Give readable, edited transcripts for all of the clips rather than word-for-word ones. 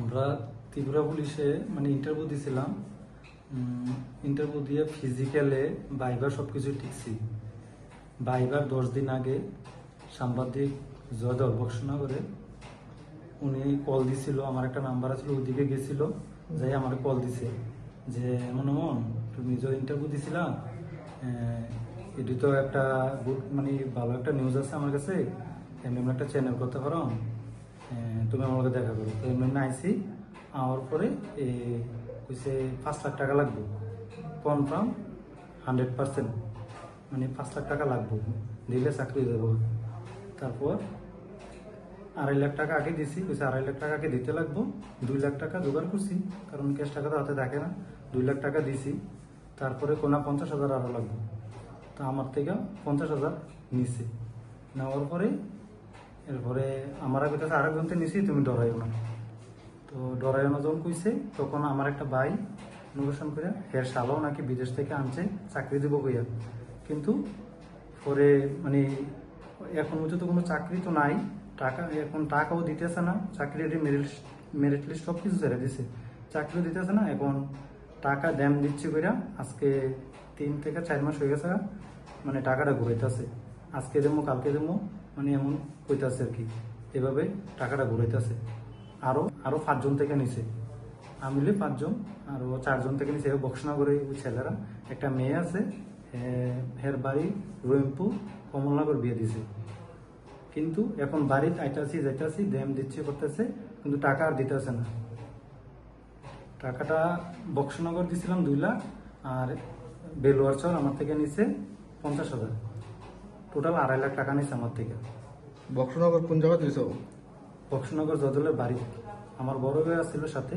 আমরা ত্রিপুরা পুলিশে মানে ইন্টারভিউ দিয়েছিলাম। ইন্টারভিউ দিয়ে ফিজিক্যালে ভাইবার সব কিছু টিকছি। ভাইবার 10 দিন আগে সাংবাদিক জয়দল বক্সনগরে উনি কল দিছিল, আমার একটা নাম্বার আছে, ওইদিকে গেছিল, যাই আমার কল দিছে যে এমন এমন তুমি যে ইন্টারভিউ দিছিলা, এটি তো একটা গুড মানে ভালো একটা নিউজ আছে আমার কাছে, এমনি একটা চ্যানেল করতে পারো, তুমি আমাকে দেখা করো। তো এমনি আইসি আমার পরে কইছে 5 লাখ টাকা লাগবে, কনফার্ম 100%, মানে 5 লাখ টাকা লাগবে, দিলে চাকরি দেবো। তারপর 2.5 লাখ টাকা আগে দিছি, কইছে 2.5 লাখ টাকা আগে দিতে লাগবো। 2 লাখ টাকা জোগাড় করছি, কারণ ক্যাশ টাকা তো হাতে থাকে না। 2 লাখ টাকা দিছি, তারপরে কোনা 50,000 আরো লাগবে। তো আমার থেকে 50,000 নিছে, নেওয়ার পরে এরপরে আমার কাছে আরেকজনকে নিছি, তুমি ডরাইও না। তো ডরাইও না যখন কইছে, তখন আমার একটা ভাই ইনোভেশন করে হের শালও নাকি বিদেশ থেকে আনছে চাকরি দেবো কইয়া, কিন্তু পরে মানে এখন পর্যন্ত কোনো চাকরি তো নাই, টাকা এখন টাকাও দিতেছে না, চাকরির মেরিট লিস্ট সব কিছু ছেড়ে দিছে, চাকরিও দিতেছে না। এখন টাকা ড্যাম দিচ্ছে কইরা আজকে 3 থেকে 4 মাস হয়ে গেছে, মানে টাকাটা ঘুরাইতেছে, আজকে দেবো কালকে দেবো, মানে এমন কইতাছে আর কি, এভাবে টাকাটা ঘুরাইতেছে। আরো 5 জন থেকে নিছে, আমিলে 5 জন, আরো 4 জন থেকে নিছে বক্সনগরে। ওই ছেলেরা, একটা মেয়ে আছে, হের বাড়ি রহিমপুর, কমলনগর বিয়ে দিছে, কিন্তু এখন বাড়িতে আইতাছি যাইতাছি, ড্যাম দিচ্ছে করতেছে, কিন্তু টাকা আর দিতেছে না। টাকাটা বক্সনগর দিছিলাম 2 লাখ, আর বেলুয়ার চর আমার থেকে নিছে 50,000, টোটাল 2.5 লাখ টাকা নিছে আমার থেকে। বক্সনগর কোন জায়গা দিয়েছ? বক্সনগর জদলের বাড়ি, আমার বড় ভাই আসছিল সাথে,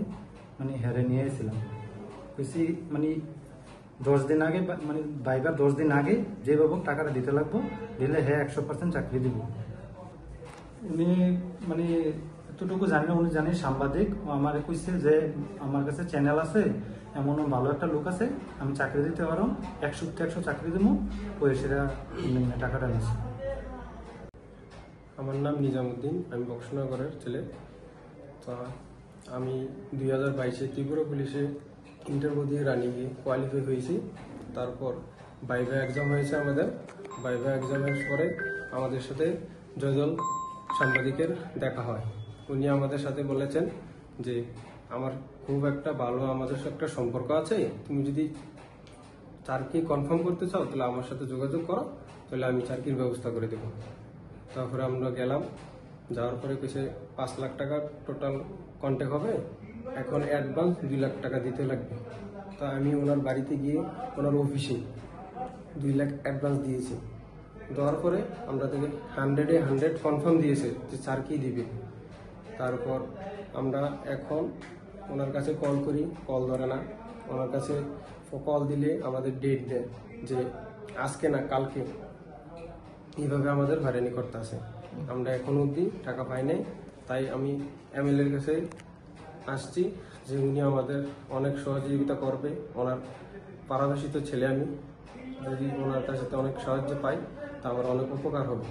মানে হেরে নিয়ে এসেছিলাম। কইছি মানে 10 দিন আগে, মানে ভাইবার 10 দিন আগে যেভাবে টাকাটা দিতে লাগবো, দিলে হ্যাঁ 100% চাকরি দিব। উনি মানে এতটুকু জানি না, উনি জানি সাংবাদিক, ও আমার কইছে যে আমার কাছে চ্যানেল আছে, এমন ভালো একটা লোক আছে, আমি চাকরি দিতে পারো, 100% চাকরি দেবো, ওই সেটা টাকাটা নিচ্ছে। আমার নাম নিজামুদ্দিন, আমি বক্সনগরের ছেলে। তা আমি 2022-এ ত্রিপুরা পুলিশে ইন্টারভিউ দিয়ে রানিংয়ে কোয়ালিফাই হয়েছি। তারপর ভাইভা এক্সাম হয়েছে আমাদের। ভাইভা এক্সামের পরে আমাদের সাথে জয়দল সাংবাদিকের দেখা হয়। উনি আমাদের সাথে বলেছেন যে আমার খুব একটা ভালো আমাদের সাথে একটা সম্পর্ক আছে, তুমি যদি চাকরি কনফার্ম করতে চাও তাহলে আমার সাথে যোগাযোগ করো, তাহলে আমি চাকরির ব্যবস্থা করে দেবো। তারপরে আমরা গেলাম, যাওয়ার পরে কিছু 5 লাখ টাকা টোটাল কন্ট্যাক্ট হবে, এখন অ্যাডভান্স 2 লাখ টাকা দিতে লাগবে। তা আমি ওনার বাড়িতে গিয়ে ওনার অফিসে 2 লাখ অ্যাডভান্স দিয়েছি। দেওয়ার পরে আমরা থেকে 100-এ 100 কনফার্ম দিয়েছে যে চাকরি দিবে। তারপর আমরা এখন ওনার কাছে কল করি, কল ধরে না। ওনার কাছে কল দিলে আমাদের ডেট দেয় যে আজকে না কালকে, এইভাবে আমাদের হয়রানি করতে আছে। আমরা এখনো অবধি টাকা পাই নাই। তাই আমি এমএলএর কাছে আসছি যে উনি আমাদের অনেক সহযোগিতা করবে। ওনার পারাবাসিত ছেলে আমি, যদি ওনার কাছে অনেক সাহায্য পাই তা আমার অনেক উপকার হবে।